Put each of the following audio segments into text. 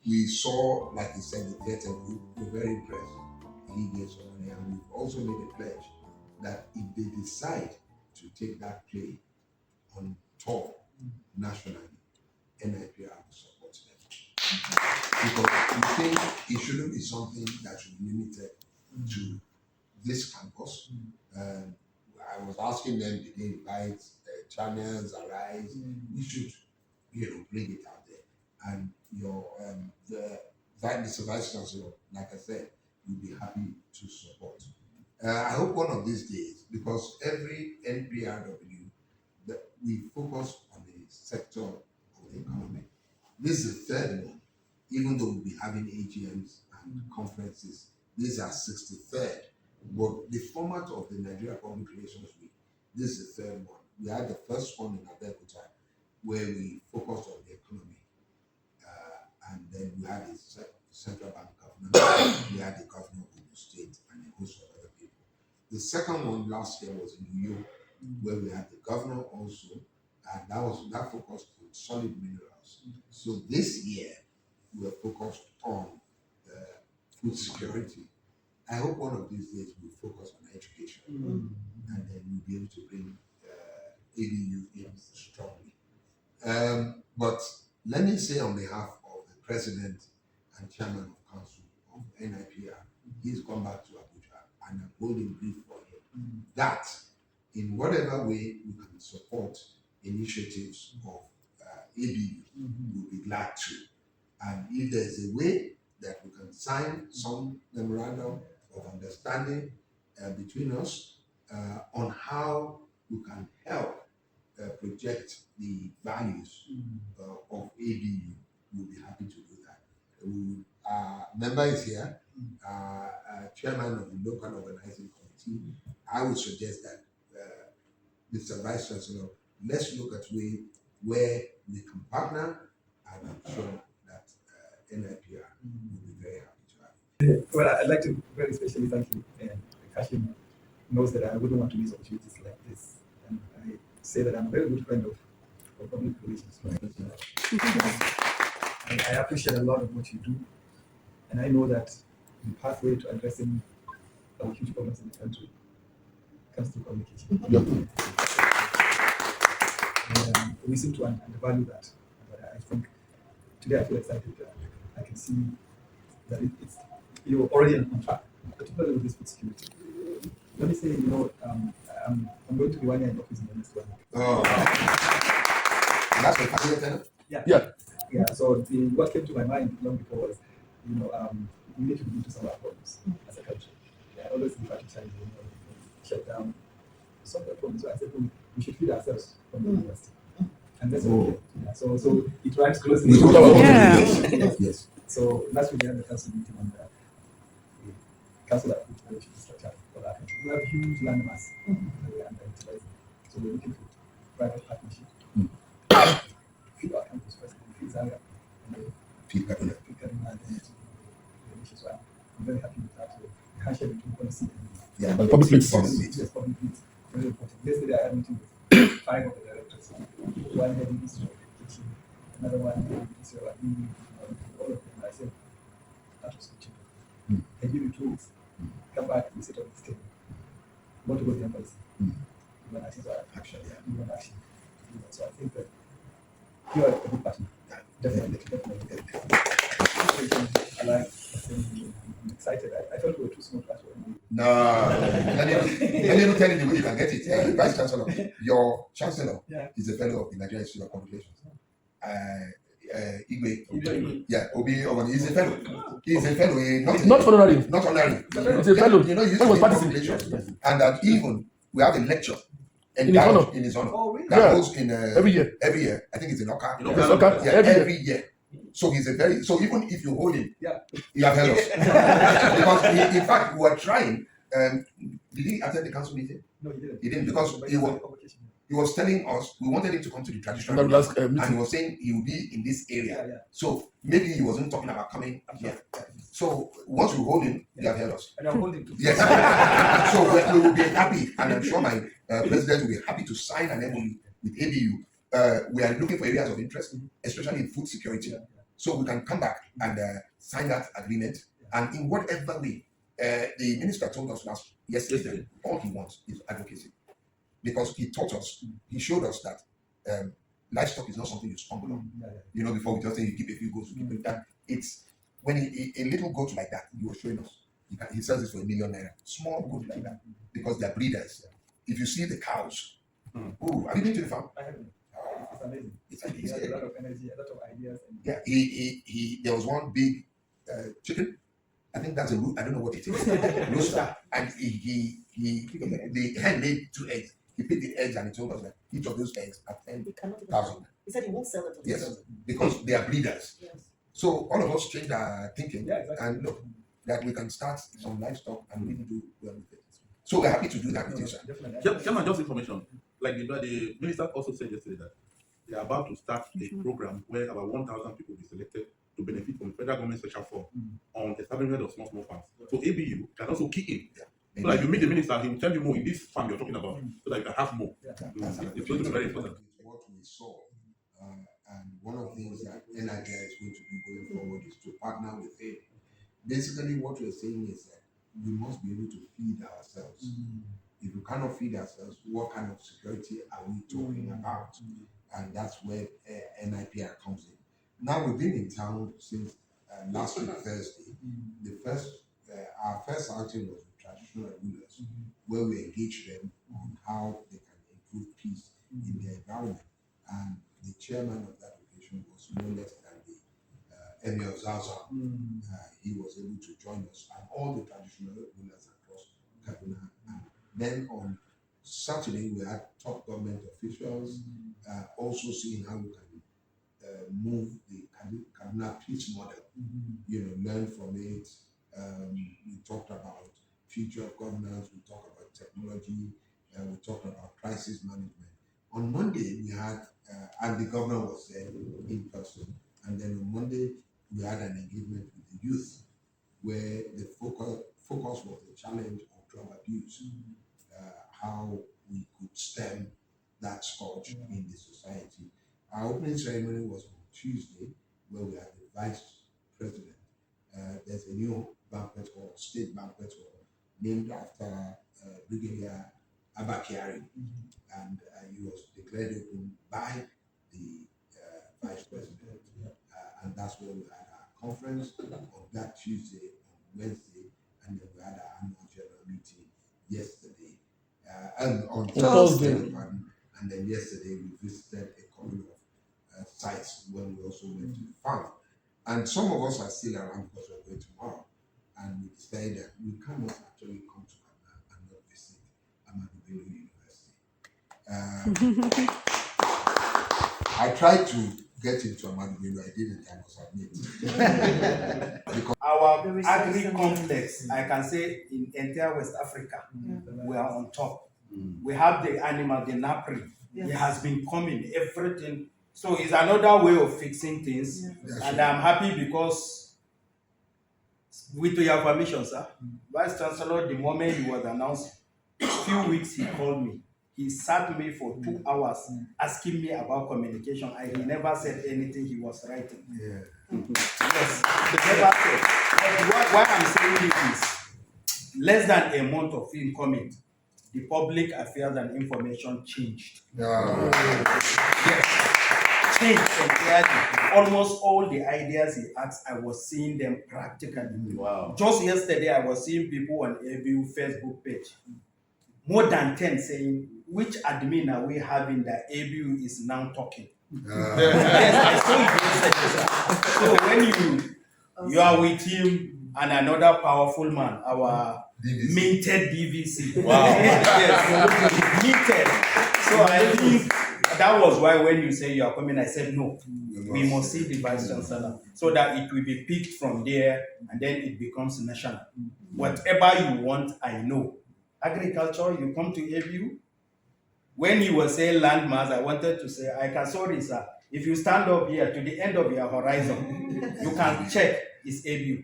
we saw, like he said, the theater group. We're very impressed. He gave some money, and we've also made a pledge that if they decide to take that play on tour nationally, NIPR will support them. Because we think it shouldn't be something that should be limited to this campus. I was asking them, did they invite channels, Arise? We should, bring it out there. And the Vice Chancellor, like I said, will be happy to support. I hope one of these days, because every NPRW, that we focus on the sector of the economy. This is the third one, even though we'll be having AGMs and conferences. These are 63rd. But the format of the Nigeria Public Relations Week, this is the third one. We had the first one in Abeokuta, where we focused on the economy. And then we had the central bank governor, we had the governor of the state, and a host of other people. The second one last year was in New York, where we had the governor also, and that focused on solid minerals. So this year, we're focused on food security. I hope one of these days we'll focus on education, and then we'll be able to bring ABU in strongly. But let me say on behalf of the president and chairman of council of NIPR, he's gone back to Abuja, and I'm holding brief for him that in whatever way we can support initiatives of ABU, we'll be glad to. And if there's a way that we can sign some memorandum of understanding between us on how we can help project the values of ABU, we'll be happy to do that. Member is here, chairman of the local organizing committee. I would suggest that Mr. Vice Chancellor, let's look at where we can partner, and I'm sure that NIPR will be very happy to have. Well, I'd like to very especially thank you. And Kashim knows that I wouldn't want to miss opportunities like this. And I say that I'm a very good friend of public relations. And I appreciate a lot of what you do. And I know that the pathway to addressing our huge problems in the country comes through communication. And we seem to undervalue that. But I think today I feel excited that I can see that you're already on track, particularly with this food security. Let me say, I'm going to be 1 year in office in the next 1 week. Oh, that's the cabinet. Yeah. So what came to my mind long before was, we need to begin to solve our problems as a country. I always refer to China, shut down, solve the problems. So I said, we should feed ourselves from the university. And that's what we did. Yeah. So it rhymes closely. Yes. So last week we had the council meeting on the council that put structure for that country. We have a huge land mass that we are underutilizing. So we're looking for private partnership. Feed our campus first, feed Zaria, and then feed Kaduna. So I'm very happy with that. So the handshake between policy and public needs. Yes, public needs. Very important. Yesterday I had a meeting with 5 of the directors. One heading Ministry of Education, another one heading Ministry of Admin, all of them. I said, that was good. I give you 2 weeks. Come back, we sit on this table. What was the policy? Human action. Human action. So I think that you are a good partner. Definitely. I like I'm excited. I thought we were too small to ask for MoU. No. Let me tell you the way you can get it. Vice Chancellor, your Chancellor is a fellow of the Nigerian Institute of Communications. Igwe. Yeah, Obi Owen. He's a fellow. He's a fellow. Not honorary. Not honorary. He's a fellow. He used to be population. And that even we have a lecture in his honor. Oh, really? That goes in every year. Every year. I think it's in Oka. Every year. So he's so even if you hold him, he have helped us. Because in fact we were trying. Did he attend the council meeting? No, he didn't. He didn't because he was telling us we wanted him to come to the traditional meeting, and he was saying he would be in this area. So maybe he wasn't talking about coming here. So once we hold him, he have helped us. And I'm holding too. Yes. So we will be happy, and I'm sure my president will be happy to sign an MoU with ABU. We are looking for areas of interest, especially in food security. So we can come back and sign that agreement. And in whatever way, the minister told us yesterday, all he wants is advocacy. Because he taught us, he showed us that livestock is not something you stumble on. You know, before we just say you keep a few goats, you keep that. It's when a little goat like that, you were showing us, he sells it for #1 million. Small goat like that, because they're breeders. If you see the cows, oh, have you been to the farm? I haven't. It's amazing. It's He has amazing. a lot of energy, a lot of ideas. And Yeah, he there was one big chicken. I think that's a root. I don't know what it is. Rooster. And the hen laid 2 eggs. He picked the eggs and he told us that each of those eggs are 10,000. He said he won't sell it. Yes, because they are breeders. Yes. So all of us changed our thinking, yeah, exactly. and look that we can start some livestock and really do well with it. So we're happy to do that with you, sir. Definitely. Chairman, just information. Like the minister also said yesterday that they are about to start a program where about 1,000 people will be selected to benefit from federal government special fund on establishment of small farms. So ABU can also kick in. Yeah. So like you meet the minister, he will tell you more in this farm you're talking about, so that you can have more. That's It's going to be very important. what we saw. And one of the things that NIPR is going to do going forward is to partner with him. Basically, what we're saying is that we must be able to feed ourselves. If we cannot feed ourselves, what kind of security are we talking about? And that's where NIPR comes in. Now, we've been in town since last week, Thursday. Our first outing was with traditional rulers, where we engaged them on how they can improve peace in their environment. And the chairman of that occasion was no less than the Emir of Zaza. He was able to join us, and all the traditional rulers across Kaduna. And then on Saturday, we had top government officials also seeing how we can move the Kaduna peace model, learn from it. We talked about future of governance, we talked about technology, we talked about crisis management. On Monday, we had, and the governor was there in person, and then on Monday, we had an engagement with the youth, where the focus was the challenge of drug abuse, how we could stem that scourge in the society. Our opening ceremony was on Tuesday, where we had the vice president. There's a new banquet hall, state banquet hall, named after Brigadier Abakiari, and he was declared open by the vice president. And that's where we had our conference on that Tuesday, on Wednesday, and then we had our annual general meeting yesterday, and on Thursday, and then yesterday we visited a couple of sites when we also went to the farm. And some of us are still around because we're going tomorrow, and we decided that we cannot actually come to Kaduna and not visit Ahmadu Bello University. I tried to get into Ahmadu Bello, I didn't, I must admit. Because our agri-complex, I can say in entire West Africa, we are on top. We have the animal, the NIPR. It has been coming, everything. So it's another way of fixing things. And I'm happy because, with your permission, sir, Vice Chancellor, the moment he was announced, a few weeks he called me. He sat me for 2 hours asking me about communication. He never said anything he was writing. Yes, he never said. But why I'm saying this is, less than a month of him coming, the public affairs and information changed. Yes. Changed entirely. Almost all the ideas he asked, I was seeing them practically. Wow. Just yesterday, I was seeing people on ABU Facebook page, more than 10 saying, which admin are we having that ABU is now talking? Yes, I saw it yesterday, sir. So when you are with him and another powerful man, our DVC. minted DVC. Wow. Yes, minted. So I think that was why when you say you are coming, I said no. We must see the Vice Chancellor so that it will be picked from there and then it becomes national. Whatever you want, I know. Agriculture, you come to ABU. When you were saying landmass, I wanted to say, I can, sorry, sir. If you stand up here to the end of your horizon, you can check it's ABU.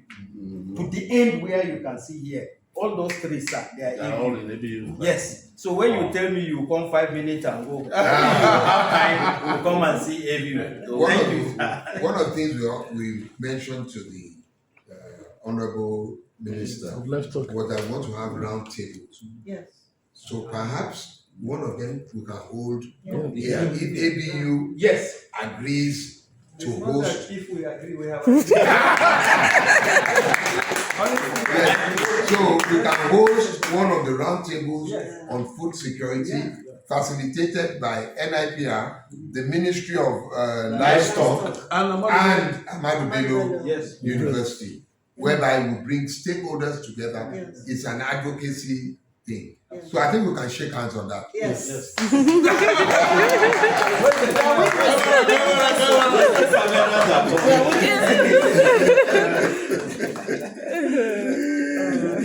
To the end where you can see here, all those three, sir, they They are are all ABU. in ABU. Yes. So when you tell me you come 5 minutes and go, have time, we'll come and see ABU. So One thank of, you. one of the things we mentioned to the Honorable Minister Let's talk. was that we want to have round tables. Yes. So perhaps one of them we can hold Yeah. here. If ABU Yes. agrees to It's not host, that if we agree, we have. yes, so we can host one of the round tables Yes. on food security, facilitated by NIPR, the Ministry of Livestock, And and Ahmadu Bello Yes. University, whereby we bring stakeholders together. Yes. It's an advocacy thing. Yes. So I think we can shake hands on that. Yes.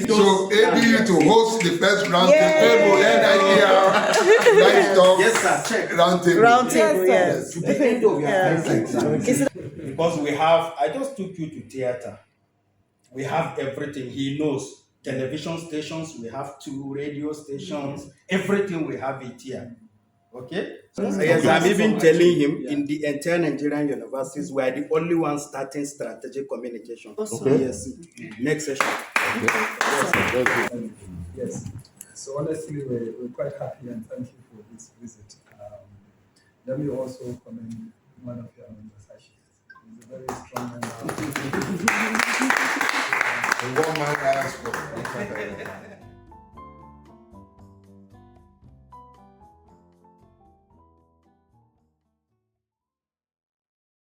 So ABU to host the first round table, NIPR, livestock Yes, sir. Check. round table. Round table, yes. To the end of your Yeah. exam. Because we have, I just took you to theater. We have everything. He knows. Television stations, we have 2 radio stations, everything we have it here. Okay? Yes, I'm even telling him in the entire Nigerian universities, we are the only ones starting strategic communication. Awesome. Yes. Next session. Yes. So honestly, we're quite happy and thank you for this visit. Let me also commend one of your members, Ashi. He's a very strong member. The one man asked for.